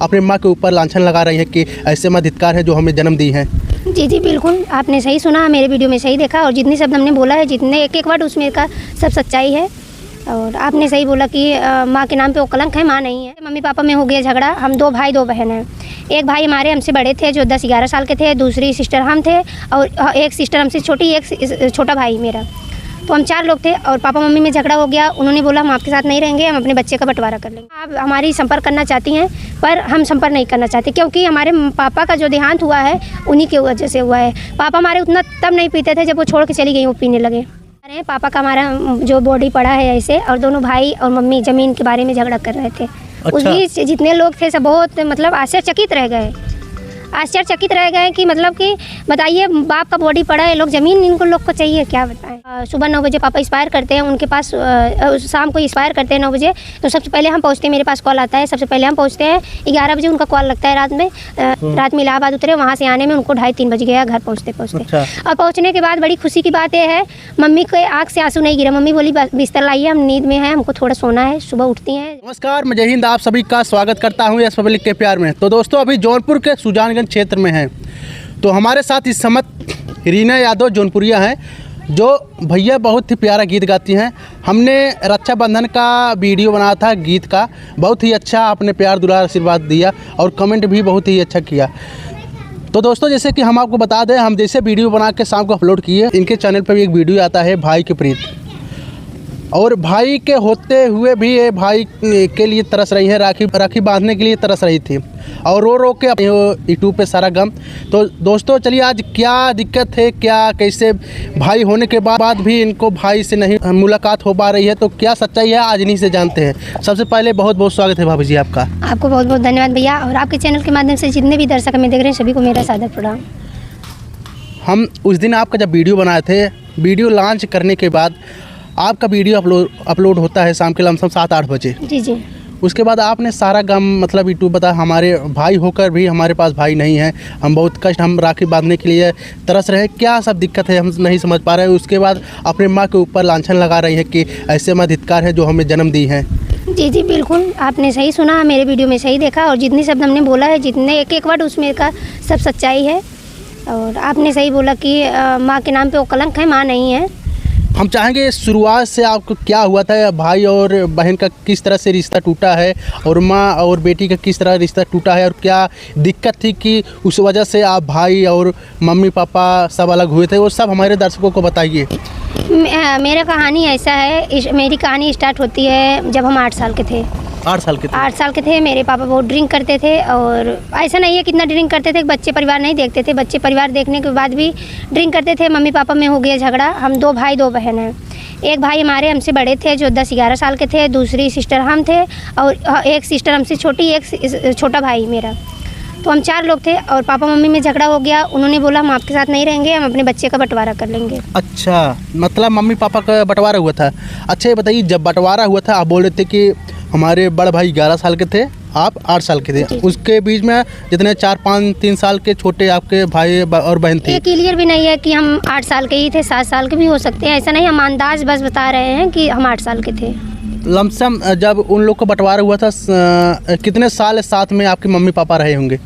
अपने माँ के ऊपर लांछन लगा रही हैं कि ऐसे माँ धिक्कार है जो हमें जन्म दी हैं। जी जी बिल्कुल, आपने सही सुना, मेरे वीडियो में सही देखा और जितने शब्द हमने बोला है, जितने एक एक वर्ड उसमें का सब सच्चाई है। और आपने सही बोला कि माँ के नाम पे वो कलंक है, माँ नहीं है। मम्मी पापा में हो गया झगड़ा। हम 2 भाई 2 बहन हैं। एक भाई हमारे हमसे बड़े थे जो 10-11 साल के थे, दूसरी सिस्टर हम थे और एक सिस्टर हमसे छोटी, एक छोटा भाई मेरा। तो हम 4 लोग थे और पापा मम्मी में झगड़ा हो गया। उन्होंने बोला हम आपके साथ नहीं रहेंगे, हम अपने बच्चे का बंटवारा कर लेंगे। आप हमारी संपर्क करना चाहती हैं पर हम संपर्क नहीं करना चाहते, क्योंकि हमारे पापा का जो देहांत हुआ है उन्हीं के वजह से हुआ है। पापा हमारे उतना तब नहीं पीते थे जब वो छोड़ के चली गई, वो पीने लगे। अरे पापा का हमारा जो बॉडी पड़ा है ऐसे, और दोनों भाई और मम्मी ज़मीन के बारे में झगड़ा कर रहे थे। उस बीच जितने लोग थे सब बहुत मतलब आश्चर्यचकित रह गए कि मतलब कि बताइए, बाप का बॉडी पड़ा है, लोग ज़मीन इनको लोग को चाहिए, क्या बताएं। सुबह 9 बजे पापा एक्सपायर करते हैं, उनके पास शाम को एक्सपायर करते हैं 9 बजे। तो सबसे पहले हम पहुंचते हैं, मेरे पास कॉल आता है, सबसे पहले हम पहुंचते हैं 11 बजे, उनका कॉल लगता है रात में। रात में इलाहाबाद उतरे, वहाँ से आने में उनको 2:30-3 बज गया घर पहुँचते। और पहुँचने के बाद बड़ी खुशी की बात यह है, मम्मी के आँख से आंसू नहीं गिरा। मम्मी बोली बिस्तर लाइए, हम नींद में हैं, हमको थोड़ा सोना है, सुबह उठती हैं। नमस्कार, मैं जय हिंद, आप सभी का स्वागत करता हूँ यस पब्लिक के प्यार में। तो दोस्तों, अभी जौनपुर के सुजानगंज क्षेत्र में हैं, तो हमारे साथ इस समय रीना यादव जौनपुरिया हैं, जो भैया बहुत ही प्यारा गीत गाती हैं। हमने रक्षाबंधन का वीडियो बनाया था गीत का, बहुत ही अच्छा आपने प्यार दुलार आशीर्वाद दिया और कमेंट भी बहुत ही अच्छा किया। तो दोस्तों, जैसे कि हम आपको बता दें, हम जैसे वीडियो बना के शाम को अपलोड किए, इनके चैनल पर भी एक वीडियो आता है भाई की प्रीत, और भाई के होते हुए भी ये भाई के लिए तरस रही है, राखी बांधने के लिए तरस रही थी और रो के यूट्यूब पे सारा गम। तो दोस्तों चलिए, आज क्या दिक्कत है, क्या कैसे भाई होने के बाद भी इनको भाई से नहीं मुलाकात हो पा रही है, तो क्या सच्चाई है आज इन्हीं से जानते हैं। सबसे पहले बहुत बहुत स्वागत है भाभी जी आपका। आपको बहुत बहुत धन्यवाद भैया, और आपके चैनल के माध्यम से जितने भी दर्शक हमें देख रहे हैं सभी को मेरा सादर प्रणाम। हम उस दिन आपका जब वीडियो बनाए थे, वीडियो लॉन्च करने के बाद आपका वीडियो अपलोड होता है शाम के लमसम 7-8 बजे। जी जी। उसके बाद आपने सारा गम मतलब यूट्यूब बता, हमारे भाई होकर भी हमारे पास भाई नहीं है, हम बहुत कष्ट, हम राखी बांधने के लिए तरस रहे, क्या सब दिक्कत है हम नहीं समझ पा रहे हैं। उसके बाद अपने माँ के ऊपर लांछन लगा रही है कि ऐसे माँ धिक्कार है जो हमें जन्म दी हैं। जी जी बिल्कुल, आपने सही सुना, मेरे वीडियो में सही देखा और जितने शब्द हमने बोला है, जितने एक एक वर्ड उसमें का सब सच्चाई है। और आपने सही बोला कि माँ के नाम पे वो कलंक है, माँ नहीं है। हम चाहेंगे शुरुआत से आपको क्या हुआ था, भाई और बहन का किस तरह से रिश्ता टूटा है, और माँ और बेटी का किस तरह रिश्ता टूटा है, और क्या दिक्कत थी कि उस वजह से आप भाई और मम्मी पापा सब अलग हुए थे, वो सब हमारे दर्शकों को बताइए। मेरा कहानी ऐसा है, मेरी कहानी स्टार्ट होती है जब हम 8 साल के थे। 8 साल के थे? 8 साल के थे। मेरे पापा बहुत ड्रिंक करते थे, और ऐसा नहीं है कितना ड्रिंक करते थे, बच्चे परिवार नहीं देखते थे, बच्चे परिवार देखने के बाद भी ड्रिंक करते थे। मम्मी पापा में हो गया झगड़ा। हम 2 भाई 2 बहन हैं। एक भाई हमारे हमसे बड़े थे जो 10-11 साल के थे, दूसरी सिस्टर हम थे और एक सिस्टर हमसे छोटी, एक छोटा भाई मेरा। तो हम 4 लोग थे और पापा मम्मी में झगड़ा हो गया। उन्होंने बोला हम आपके साथ नहीं रहेंगे, हम अपने बच्चे का बंटवारा कर लेंगे। अच्छा, मतलब मम्मी पापा का बंटवारा हुआ था। अच्छा ये बताइए, जब बंटवारा हुआ था आप बोल रहे थे कि हमारे बड़े भाई 11 साल के थे, आप 8 साल के थे, उसके बीच में जितने 4-5-3 साल के छोटे आपके भाई और बहन थे। ये क्लियर भी नहीं है कि हम 8 साल के ही थे, 7 साल के भी हो सकते हैं, ऐसा नहीं, हम अंदाज बस बता रहे हैं कि हम 8 साल के थे। लमसम जब उन लोग को बंटवारा हुआ था, कितने साल साथ में आपके मम्मी पापा रहे होंगे?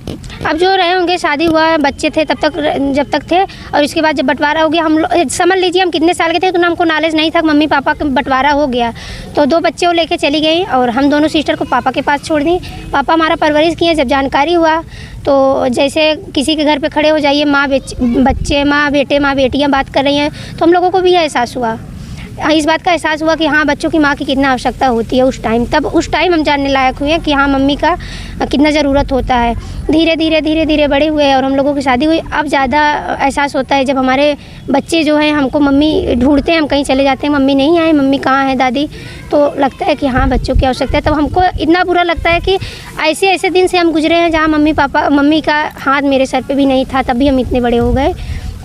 अब जो रहे होंगे, शादी हुआ, बच्चे थे तब तक, जब तक थे, और इसके बाद जब बंटवारा हो गया, हम लोग समझ लीजिए हम कितने साल के थे, तो हमको नॉलेज नहीं था। मम्मी पापा का बंटवारा हो गया तो 2 बच्चे वो लेके चली गई और हम दोनों सिस्टर को पापा के पास छोड़ दी। पापा हमारा परवरिश किए। जब जानकारी हुआ तो जैसे किसी के घर पे खड़े हो जाइए, माँ बच्चे, माँ बेटे, माँ बेटियाँ बात कर रही हैं, तो हम लोगों को भी एहसास हुआ, इस बात का एहसास हुआ कि हाँ, बच्चों की माँ की कितना आवश्यकता होती है उस टाइम। तब उस टाइम हम जानने लायक हुए कि हाँ, मम्मी का कितना ज़रूरत होता है। धीरे धीरे बड़े हुए और हम लोगों की शादी हुई। अब ज़्यादा एहसास होता है जब हमारे बच्चे जो हैं हमको मम्मी ढूंढते हैं, हम कहीं चले जाते हैं, मम्मी नहीं आए, मम्मी कहाँ है दादी, तो लगता है कि हाँ, बच्चों की आवश्यकता है। तब हमको इतना बुरा लगता है कि ऐसे दिन से हम गुजरे हैं जहाँ मम्मी का हाथ मेरे सर पर भी नहीं था, तब भी हम इतने बड़े हो गए।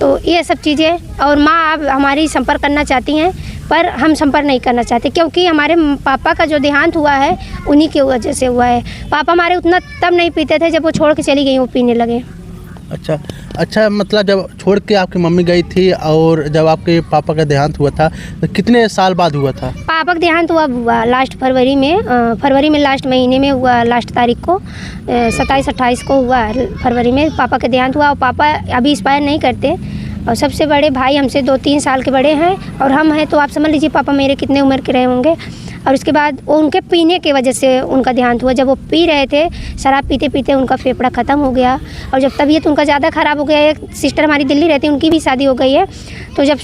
तो ये सब चीज़ें, और माँ अब हमारी संपर्क करना चाहती हैं पर हम संपर्क नहीं करना चाहते, क्योंकि हमारे पापा का जो देहांत हुआ है उन्हीं की वजह से हुआ है। पापा हमारे उतना तब नहीं पीते थे जब वो छोड़ के चली गई, वो पीने लगे। अच्छा, अच्छा, मतलब जब छोड़ के आपकी मम्मी गई थी और जब आपके पापा का देहांत हुआ था तो कितने साल बाद हुआ था? पापा का देहांत हुआ लास्ट फरवरी में लास्ट महीने में हुआ, लास्ट तारीख को 27-28 को हुआ फरवरी में पापा का देहांत हुआ। और पापा अभी एक्सपायर नहीं करते और सबसे बड़े भाई हमसे 2-3 साल के बड़े हैं और हम हैं, तो आप समझ लीजिए पापा मेरे कितने उम्र के रहे होंगे। और उसके बाद वो उनके पीने की वजह से उनका देहांत हुआ। जब वो पी रहे थे, शराब पीते पीते उनका फेफड़ा ख़त्म हो गया और जब तबीयत उनका ज़्यादा ख़राब हो गया, एक सिस्टर हमारी दिल्ली रहती है, उनकी भी शादी हो गई है, तो जब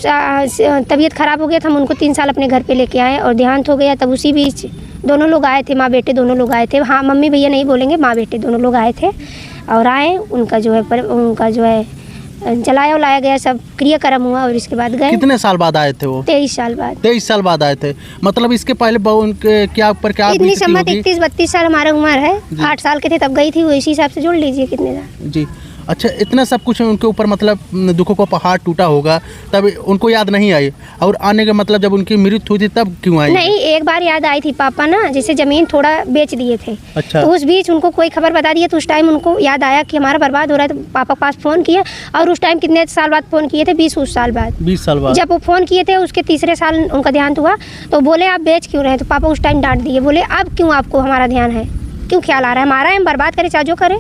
तबीयत ख़राब हो गया तो हम उनको 3 साल अपने घर पे लेके आए और देहांत हो गया। तब उसी बीच दोनों लोग आए थे, माँ बेटे दोनों लोग आए थे। हाँ, मम्मी भैया नहीं बोलेंगे, माँ बेटे दोनों लोग आए थे और आए उनका जो है जलाया उलाया गया, सब क्रियाक्रम हुआ और इसके बाद गए। कितने साल बाद आए थे वो? 23 साल बाद। 23 साल बाद आए थे। मतलब इसके पहले उनके क्या ऊपर क्या इतनी सम्मत 31-32 साल हमारा उम्र है, 8 साल के थे तब गई थी वो, इसी हिसाब से जोड़ लीजिए कितने साल। जी, अच्छा, इतना सब कुछ उनके ऊपर मतलब दुखों का पहाड़ टूटा होगा, तब उनको याद नहीं आई और आने का मतलब जब उनकी मृत्यु हुई थी तब क्यों आई? नहीं, एक बार याद आई थी पापा ना, जैसे ज़मीन थोड़ा बेच दिए थे। अच्छा। तो उस बीच उनको कोई खबर बता दिया तो उस टाइम उनको याद आया कि हमारा बर्बाद हो रहा है, तो पापा पास फ़ोन किया और उस टाइम कितने साल बाद फ़ोन किए थे? 20 साल बाद। 20 साल बाद जब वो फ़ोन किए थे उसके तीसरे साल उनका देहांत हुआ, तो बोले आप बेच क्यों रहे हैं? तो पापा उस टाइम डांट दिए, बोले अब क्यों आपको हमारा ध्यान है, क्यों ख्याल आ रहा है हमारा, हम बर्बाद करें चाहे जो करें।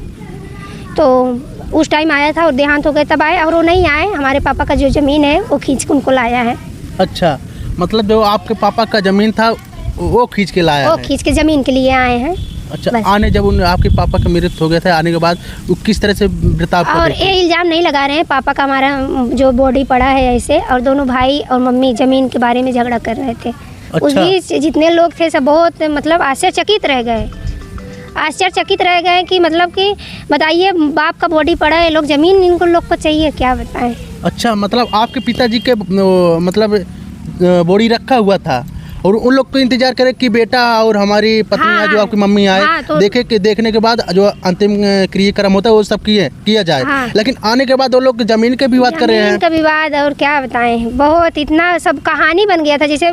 तो उस टाइम आया था और देहांत हो गए तब आए, और वो नहीं आए, हमारे पापा का जो ज़मीन है वो खींच के उनको लाया है। अच्छा, मतलब जो आपके पापा का ज़मीन था वो खींच के लाया वो है? खींच के ज़मीन के लिए आए हैं। अच्छा, आने जब आपके पापा का मृत्यु हो गया था, आने के बाद वो किस तरह से बर्ताव कर और रहे थे? ये इल्ज़ाम नहीं लगा रहे हैं, पापा का हमारा जो बॉडी पड़ा है ऐसे, और दोनों भाई और मम्मी ज़मीन के बारे में झगड़ा कर रहे थे। अच्छा। उस बीच जितने लोग थे सब बहुत मतलब आश्चर्यचकित रह गए कि मतलब कि बताइए, बाप का बॉडी पड़ा है, लोग ज़मीन इनको लोग को चाहिए, क्या बताएं। अच्छा, मतलब आपके पिताजी के मतलब बॉडी रखा हुआ था और उन लोग को इंतजार करे कि बेटा और हमारी पत्नी हाँ, जो आपकी मम्मी आए, हाँ, तो देखने के बाद जो अंतिम क्रियाक्रम होता है वो सब किया जाए। हाँ। लेकिन आने के बाद वो लोग जमीन के विवाद कर रहे हैं। जमीन का विवाद, और क्या बताएं, बहुत इतना सब कहानी बन गया था, जैसे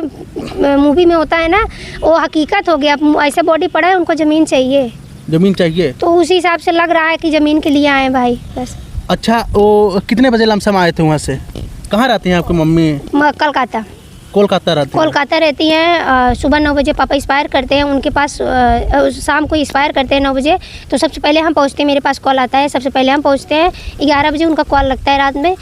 मूवी में होता है ना, वो हकीकत हो गया। ऐसा बॉडी पड़ा है, उनको ज़मीन चाहिए, तो उसी हिसाब से लग रहा है कि ज़मीन के लिए आए भाई बस। अच्छा, वो कितने बजे लमसम आए थे वहाँ से? कहाँ रहती हैं आपकी मम्मी? कोलकाता रहती हैं। सुबह 9 बजे पापा एक्सपायर करते हैं, उनके पास शाम को एक्सपायर करते हैं 9 बजे। तो सबसे पहले हम पहुंचते हैं, मेरे पास कॉल आता है, सबसे पहले हम पहुंचते हैं। 11 बजे उनका कॉल लगता है रात में,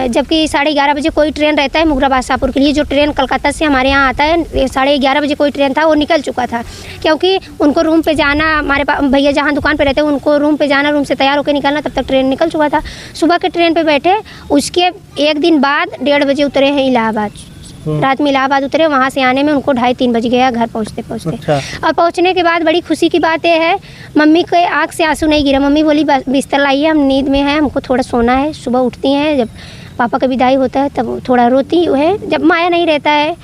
जबकि 11:30 बजे कोई ट्रेन रहता है मुगराबाद शाहपुर के लिए, जो ट्रेन कलकत्ता से हमारे यहाँ आता है। 11:30 बजे कोई ट्रेन था, वो निकल चुका था, क्योंकि उनको रूम पर जाना, हमारे भैया जहाँ दुकान पर रहते हैं उनको रूम पर जाना, रूम से तैयार होकर निकलना, तब तक ट्रेन निकल चुका था। सुबह के ट्रेन पर बैठे, उसके एक दिन बाद 1:30 बजे उतरे हैं इलाहाबाद। रात में इलाहाबाद उतरे, वहाँ से आने में उनको 2:30-3 बज गया घर पहुँचते। अच्छा। और पहुँचने के बाद बड़ी खुशी की बात यह है, मम्मी के आँख से आंसू नहीं गिरा। मम्मी बोली बिस्तर लाइए, हम नींद में हैं, हमको थोड़ा सोना है। सुबह उठती हैं, जब पापा का विदाई होता है तब थोड़ा रोती है, जब माया नहीं रहता है।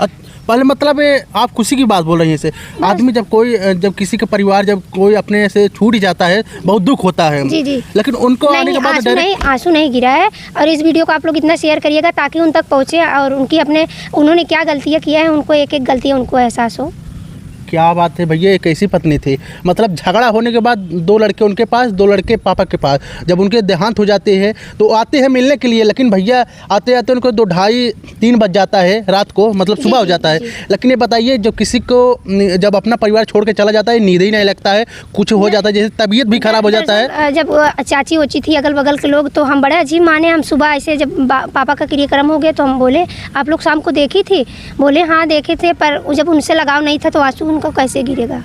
पहले मतलब आप खुशी की बात बोल रही हैं इसे। आदमी जब किसी का परिवार जब कोई अपने से छूट ही जाता है, बहुत दुख होता है। जी। लेकिन उनको आने के बाद आंसू नहीं गिरा है। और इस वीडियो को आप लोग इतना शेयर करिएगा ताकि उन तक पहुँचे और उन्होंने क्या गलतियाँ किया है, उनको एक गलती उनको एहसास हो। क्या बात है भैया, एक ऐसी पत्नी थी। मतलब झगड़ा होने के बाद 2 लड़के उनके पास, 2 लड़के पापा के पास। जब उनके देहांत हो जाते हैं तो आते हैं मिलने के लिए, लेकिन भैया आते आते उनको 2-2:30-3 बज जाता है रात को, मतलब सुबह हो जाता है। लेकिन ये बताइए, जब किसी को जब अपना परिवार छोड़ के चला जाता है, नींद ही नहीं लगता है, कुछ हो जाता है, जैसे तबीयत भी खराब हो जाता है। जब चाची ओची थी अगल बगल के लोग, तो हम बड़े अजीब माने। हम सुबह ऐसे जब पापा का क्रियाक्रम हो गया तो हम बोले, आप लोग शाम को देखी थी? बोले हाँ देखे थे, पर जब उनसे लगाव नहीं था तो आंसू उनको कैसे गिरेगा।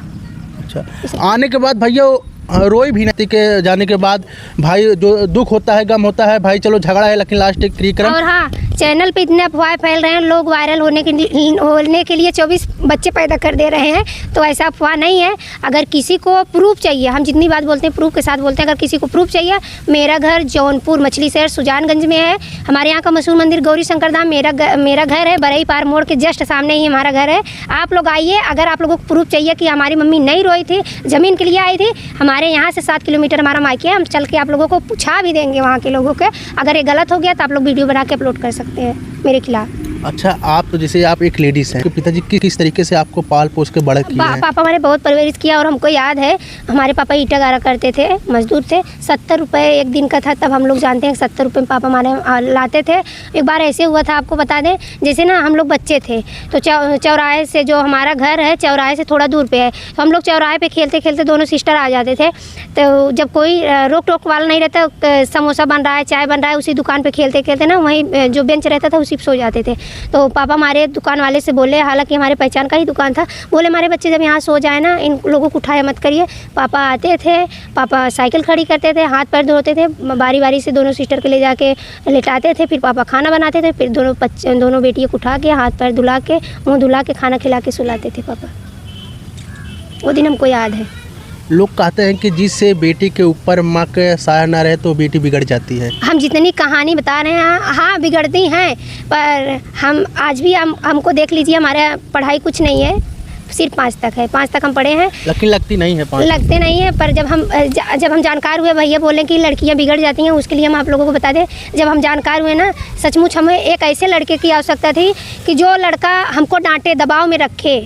अच्छा, आने के बाद भैया रोई भी नहीं के जाने के बाद, भाई जो दुख होता है, गम होता है, भाई चलो झगड़ा है लेकिन लास्ट एक क्रियाक्रम। और हाँ, चैनल पे इतने अफवाह फैल रहे हैं, लोग वायरल होने के लिए 24 बच्चे पैदा कर दे रहे हैं, तो ऐसा अफवाह नहीं है। अगर किसी को प्रूफ चाहिए, हम जितनी बात बोलते हैं प्रूफ के साथ बोलते हैं, अगर किसी को प्रूफ चाहिए, मेरा घर जौनपुर मछली शहर सुजानगंज में है। हमारे यहाँ का मशहूर मंदिर गौरी शंकर धाम मेरा घर है, बरई पार मोड़ के जस्ट सामने ही हमारा घर है। आप लोग आइए, अगर आप लोगों को प्रूफ चाहिए कि हमारी मम्मी नहीं रोई थी, ज़मीन के लिए आई थी। हमारे यहाँ से 7 किलोमीटर हमारा मायके है, हम चल के आप लोगों को पूछा भी देंगे वहाँ के लोगों के। अगर ये गलत हो गया तो आप लोग वीडियो बना के अपलोड कर सकते हैं मेरे खिलाफ। अच्छा, आप तो जैसे आप एक लेडीज़ हैं, तो पिताजी किस तरीके से आपको पाल पोस के बड़ा किया है? पापा हमारे बहुत परवरिश किया और हमको याद है हमारे पापा ईटा गारा करते थे, मजदूर थे। 70 रुपये एक दिन का था, तब हम लोग जानते हैं 70 रुपये में पापा हमारे लाते थे। एक बार ऐसे हुआ था, आपको बता दें, जैसे ना हम लोग बच्चे थे तो चौराहे से, जो हमारा घर है चौराहे से थोड़ा दूर पे है, तो हम लोग चौराहे पे खेलते खेलते दोनों सिस्टर आ जाते थे। तो जब कोई रोक टोक वाला नहीं रहता, समोसा बन रहा है, चाय बन रहा है, उसी दुकान पे खेलते खेलते ना वहीं जो बेंच रहता था उसी पे सो जाते थे। तो पापा हमारे दुकान वाले से बोले, हालांकि हमारे पहचान का ही दुकान था, बोले हमारे बच्चे जब यहाँ सो जाए ना, इन लोगों को उठाया मत करिए। पापा आते थे, पापा साइकिल खड़ी करते थे, हाथ पैर धोते थे, बारी बारी से दोनों सिस्टर को ले जाके लेटाते थे, फिर पापा खाना बनाते थे, फिर दोनों बेटियों को उठा के हाथ पैर धुला के, मुँह धुला के, खाना खिला के सुलाते थे पापा। वो दिन हमको याद है। लोग कहते हैं कि जिससे बेटी के ऊपर माँ का साया ना रहे तो बेटी बिगड़ जाती है। हम जितनी कहानी बता रहे हैं, हाँ बिगड़ती हैं, पर हम आज भी हमको देख लीजिए, हमारे पढ़ाई कुछ नहीं है, सिर्फ 5 तक है, 5 तक हम पढ़े हैं। लेकिन लगती नहीं है 5 लगते नहीं है, पर जब हम जानकार हुए, भैया बोले कि लड़कियां बिगड़ जाती हैं, उसके लिए हम आप लोगों को बता दें, जब हम जानकार हुए ना, सचमुच हमें एक ऐसे लड़के की आवश्यकता थी कि जो लड़का हमको डांटे, दबाव में रखे,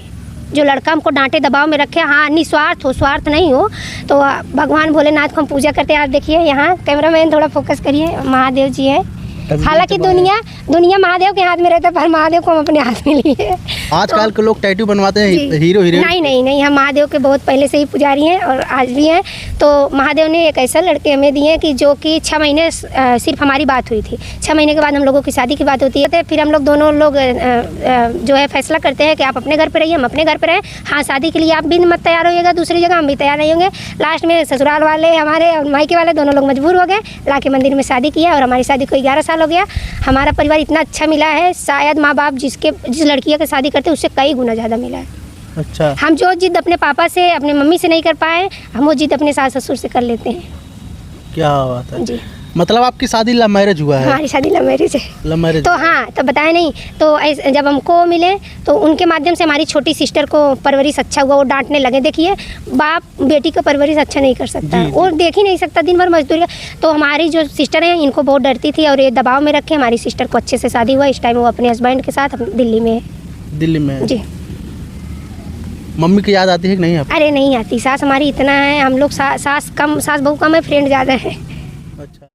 जो लड़का हमको डांटे, दबाव में रखे, हाँ निस्वार्थ हो, स्वार्थ नहीं हो। तो भगवान भोलेनाथ को हम पूजा करते हैं। आप देखिए यहाँ कैमरामैन थोड़ा फोकस करिए, महादेव जी है। हालांकि दुनिया महादेव के हाथ में रहता है, पर महादेव को हम अपने हाथ में लिए। आजकल के लोग टैटू बनवाते हैं हीरो हीरोइन। नहीं, हम महादेव के बहुत पहले से ही पुजारी हैं और आज भी हैं। तो महादेव ने एक ऐसा लड़के हमें दिए कि जो कि 6 महीने सिर्फ हमारी बात हुई थी। 6 महीने के बाद हम लोगों की शादी की बात होती है। फिर हम लोग दोनों लोग जो है फैसला करते हैं कि आप अपने घर पर रहिए, हम अपने घर पर रहें। हाँ, शादी के लिए आप भी मत तैयार होइएगा, दूसरी जगह हम भी तैयार नहीं होंगे। लास्ट में ससुराल वाले हमारे और मायके वाले दोनों लोग मजबूर हो गए, ला के मंदिर में शादी किया और हमारी शादी को 11 साल हो गया। हमारा परिवार इतना अच्छा मिला है, शायद माँ बाप जिस लड़कियों की शादी करते उससे कई गुना ज़्यादा मिला है। अच्छा, हम जो जिद अपने पापा से, अपने मम्मी से नहीं कर पाए, हम वो जिद अपने सास ससुर से कर लेते हैं। क्या बात है जी। मतलब आपकी शादी लव मैरिज हुआ है? हमारी शादी लव मैरिज है। लव मैरिज तो हाँ, तो बताया नहीं, तो जब हमको मिले तो उनके माध्यम से हमारी छोटी सिस्टर को परवरिश अच्छा हुआ, वो डांटने लगे। देखिए, बाप बेटी को परवरिश अच्छा नहीं कर सकता, वो देख ही नहीं सकता, दिन भर मजदूरी। तो हमारी जो सिस्टर हैं, इनको बहुत डरती थी और ये दबाव में रखे हमारी सिस्टर को अच्छे से शादी हुआ। इस टाइम वो अपने हस्बैंड के साथ दिल्ली में है। दिल्ली में? जी। मम्मी की याद आती है कि नहीं? अरे नहीं आती, सास हमारी इतना है, हम लोग सास बहू कम है, फ्रेंड ज़्यादा है। अच्छा।